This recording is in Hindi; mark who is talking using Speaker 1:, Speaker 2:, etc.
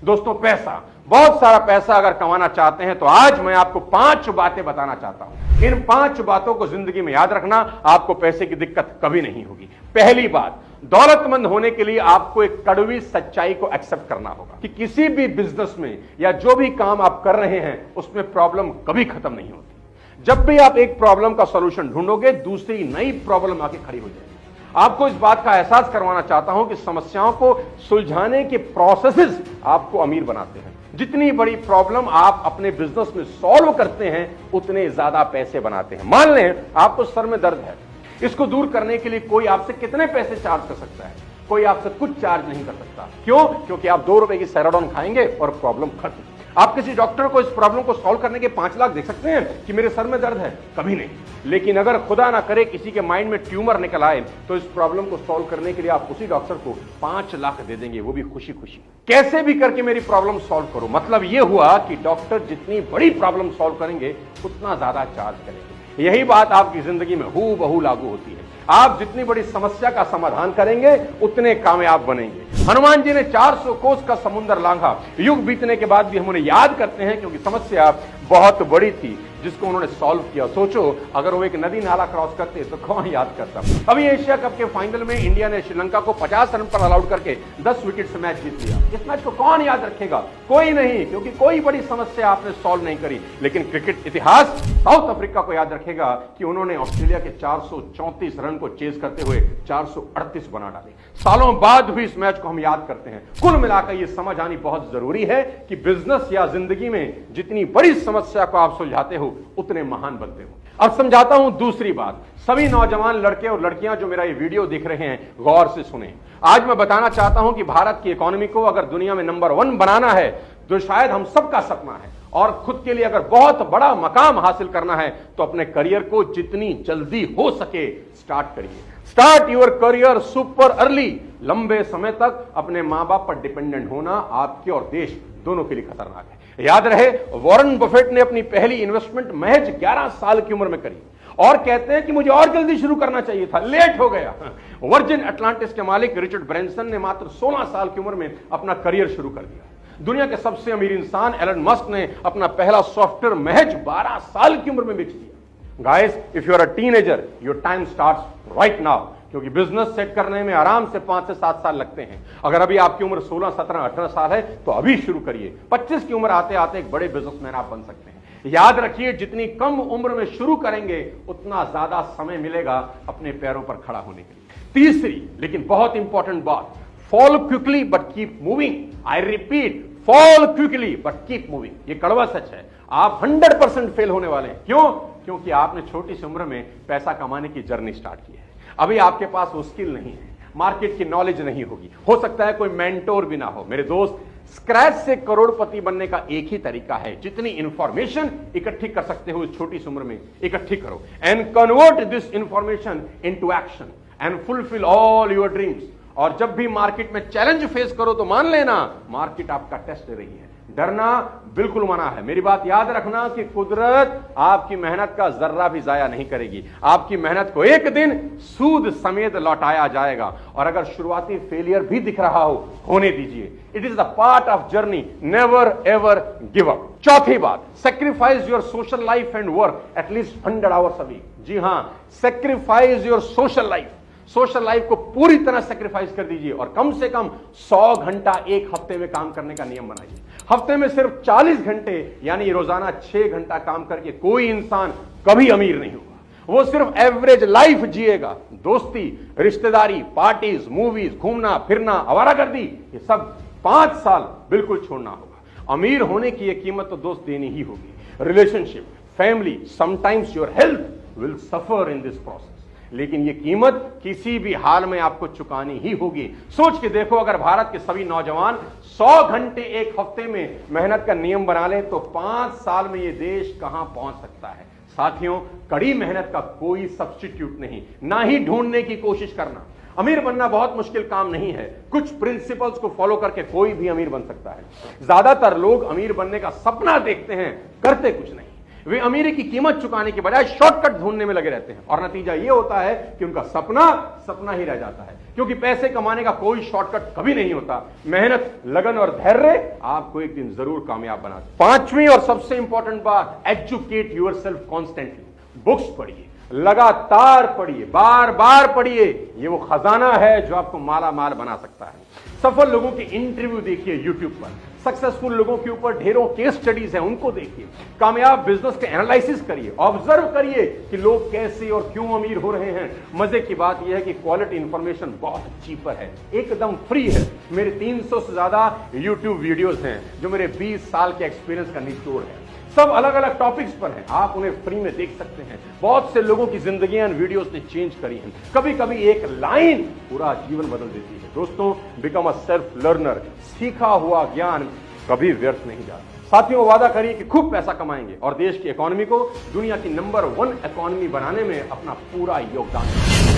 Speaker 1: दोस्तों, पैसा, बहुत सारा पैसा अगर कमाना चाहते हैं तो आज मैं आपको 5 बातें बताना चाहता हूं। इन 5 बातों को जिंदगी में याद रखना, आपको पैसे की दिक्कत कभी नहीं होगी। पहली बात, दौलतमंद होने के लिए आपको एक कड़वी सच्चाई को एक्सेप्ट करना होगा कि किसी भी बिजनेस में या जो भी काम आप कर रहे हैं उसमें प्रॉब्लम कभी खत्म नहीं होती। जब भी आप एक प्रॉब्लम का सॉल्यूशन ढूंढोगे, दूसरी नई प्रॉब्लम आके खड़ी हो जाएगी। आपको इस बात का एहसास करवाना चाहता हूं कि समस्याओं को सुलझाने के प्रोसेसेस आपको अमीर बनाते हैं। जितनी बड़ी प्रॉब्लम आप अपने बिजनेस में सॉल्व करते हैं, उतने ज्यादा पैसे बनाते हैं। मान लें आपको सर में दर्द है, इसको दूर करने के लिए कोई आपसे कितने पैसे चार्ज कर सकता है? कोई आपसे कुछ चार्ज नहीं कर सकता। क्यों? क्योंकि आप 2 रुपए की सेराडोन खाएंगे और प्रॉब्लम खत्म। आप किसी डॉक्टर को इस प्रॉब्लम को सॉल्व करने के 5 लाख दे सकते हैं कि मेरे सर में दर्द है? कभी नहीं। लेकिन अगर खुदा ना करे किसी के माइंड में ट्यूमर निकल आए, तो इस प्रॉब्लम को सॉल्व करने के लिए आप उसी डॉक्टर को 5 लाख दे देंगे, वो भी खुशी खुशी। कैसे भी करके मेरी प्रॉब्लम सॉल्व करो। मतलब यह हुआ कि डॉक्टर जितनी बड़ी प्रॉब्लम सॉल्व करेंगे, उतना ज्यादा चार्ज करेंगे। यही बात आपकी जिंदगी में हूबहू लागू होती है। आप जितनी बड़ी समस्या का समाधान करेंगे, उतने कामयाब बनेंगे। हनुमान जी ने 400 कोस का समुद्र लांघा। युग बीतने के बाद भी हम उन्हें याद करते हैं, क्योंकि समस्या बहुत बड़ी थी जिसको उन्होंने सॉल्व किया। सोचो, अगर वो एक नदी नाला क्रॉस करते तो कौन याद करता। अभी एशिया कप के फाइनल में इंडिया ने श्रीलंका को 50 रन पर ऑल आउट करके 10 विकेट से मैच जीत लिया। इस मैच को कौन याद रखेगा? कोई नहीं, क्योंकि कोई बड़ी समस्या आपने सॉल्व नहीं करी। लेकिन क्रिकेट इतिहास साउथ अफ्रीका को याद रखेगा कि उन्होंने ऑस्ट्रेलिया के 434 रन को चेज करते हुए 438 बना डाले। सालों बाद भी इस मैच को हम याद करते हैं। कुल मिलाकर यह समझ आनी बहुत जरूरी है कि बिजनेस या जिंदगी में जितनी बड़ी समस्या को आप सुलझाते हो, उतने महान बनते हो। अब समझाता हूं दूसरी बात। सभी नौजवान लड़के और लड़कियां जो मेरा ये वीडियो देख रहे हैं, गौर से सुने। आज मैं बताना चाहता हूं कि भारत की इकोनॉमी को अगर दुनिया में नंबर 1 बनाना है, जो शायद हम सबका सपना है, और खुद के लिए अगर बहुत बड़ा मकाम हासिल करना है, तो अपने करियर को जितनी जल्दी हो सके स्टार्ट करिए। Start your career super early. लंबे समय तक अपने मां बाप पर डिपेंडेंट होना आपके और देश दोनों के लिए खतरनाक है। याद रहे, वॉरेन बफेट ने अपनी पहली इन्वेस्टमेंट महज 11 साल की उम्र में करी, और कहते हैं कि मुझे और जल्दी शुरू करना चाहिए था, लेट हो गया। वर्जिन अटलांटिस के मालिक रिचर्ड ब्रैंसन ने मात्र 16 साल की उम्र में अपना करियर शुरू कर दिया। दुनिया के सबसे अमीर इंसान एलन मस्क ने अपना पहला सॉफ्टवेयर महज 12 साल की उम्र में बेच दिया। Guys, if you are a teenager, your time starts right now, क्योंकि बिजनेस सेट करने में आराम से 5 से 7 साल लगते हैं। अगर अभी आपकी उम्र 16, 17, 18 साल है, तो अभी शुरू करिए। 25 की उम्र आते आते एक बड़े बिजनेसमैन आप बन सकते हैं। याद रखिए, जितनी कम उम्र में शुरू करेंगे, उतना ज्यादा समय मिलेगा अपने पैरों पर खड़ा होने के लिए। तीसरी लेकिन बहुत इंपॉर्टेंट बात, fall quickly but keep moving. I repeat, fall quickly but keep moving. ये कड़वा सच है। आप 100% फेल होने वाले हैं। क्यों? क्योंकि आपने छोटी सी उम्र में पैसा कमाने की जर्नी स्टार्ट की है। अभी आपके पास वो स्किल नहीं है, मार्केट की नॉलेज नहीं होगी, हो सकता है कोई मेंटोर भी ना हो। मेरे दोस्त, स्क्रैच से करोड़पति बनने का एक ही तरीका है। जितनी इंफॉर्मेशन इकट्ठी कर सकते हो इस छोटी सी उम्र में, इकट्ठी करो and convert this information into action and fulfil all your dreams. और जब भी मार्केट में चैलेंज फेस करो, तो मान लेना मार्केट आपका टेस्ट ले रही है। डरना बिल्कुल मना है। मेरी बात याद रखना कि कुदरत आपकी मेहनत का जर्रा भी जाया नहीं करेगी। आपकी मेहनत को एक दिन सूद समेत लौटाया जाएगा। और अगर शुरुआती फेलियर भी दिख रहा हो, होने दीजिए। It is the part of journey, never ever give up. चौथी बात, sacrifice your social life and work at least 100 hours a week. जी हां, sacrifice your social life. Social life को पूरी तरह सेक्रीफाइस कर दीजिए और कम से कम 100 घंटा एक हफ्ते में काम करने का नियम बनाइए। हफ्ते में सिर्फ 40 घंटे यानी रोजाना 6 घंटा काम करके कोई इंसान कभी अमीर नहीं होगा। वो सिर्फ एवरेज लाइफ जिएगा। दोस्ती, रिश्तेदारी, पार्टीज, मूवीज, घूमना फिरना, आवारागर्दी, ये सब 5 साल बिल्कुल छोड़ना होगा। अमीर होने की ये कीमत तो दोस्त देनी ही होगी। Relationship, family, sometimes your health will suffer in this process. लेकिन ये कीमत किसी भी हाल में आपको चुकानी ही होगी। सोच के देखो, अगर भारत के सभी नौजवान 100 घंटे एक हफ्ते में मेहनत का नियम बना ले, तो 5 साल में ये देश कहां पहुंच सकता है। साथियों, कड़ी मेहनत का कोई सब्स्टिट्यूट नहीं, ना ही ढूंढने की कोशिश करना। अमीर बनना बहुत मुश्किल काम नहीं है। कुछ प्रिंसिपल्स को फॉलो करके कोई भी अमीर बन सकता है। ज्यादातर लोग अमीर बनने का सपना देखते हैं, करते कुछ नहीं। वे अमीरी की कीमत चुकाने के बजाय शॉर्टकट ढूंढने में लगे रहते हैं और नतीजा यह होता है कि उनका सपना सपना ही रह जाता है, क्योंकि पैसे कमाने का कोई शॉर्टकट कभी नहीं होता। मेहनत, लगन और धैर्य आपको एक दिन जरूर कामयाब बना। पांचवी और सबसे इंपॉर्टेंट बात, एजुकेट योरसेल्फ कॉन्स्टेंटली। बुक्स पढ़िए, लगातार पढ़िए, बार बार पढ़िए। ये वो खजाना है जो आपको माला माल बना सकता है। सफल लोगों के इंटरव्यू देखिए यूट्यूब पर, सक्सेसफुल लोगों के ऊपर ढेरों केस स्टडीज हैं, उनको देखिए। कामयाब बिजनेस के एनालिसिस करिए, ऑब्जर्व करिए कि लोग कैसे और क्यों अमीर हो रहे हैं। मजे की बात यह है कि क्वालिटी इंफॉर्मेशन बहुत चीपर है, एकदम फ्री है। मेरे 300 से ज्यादा यूट्यूब वीडियोस हैं जो मेरे 20 साल के एक्सपीरियंस का निचोड़ है। सब अलग अलग टॉपिक्स पर हैं, आप उन्हें फ्री में देख सकते हैं। बहुत से लोगों की जिंदगियां वीडियोस ने चेंज करी हैं। कभी कभी एक लाइन पूरा जीवन बदल देती है। दोस्तों, बिकम अ सेल्फ लर्नर। सीखा हुआ ज्ञान कभी व्यर्थ नहीं जाता। साथियों, वादा करिए कि खूब पैसा कमाएंगे और देश की इकोनॉमी को दुनिया की नंबर 1 इकोनॉमी बनाने में अपना पूरा योगदान देंगे।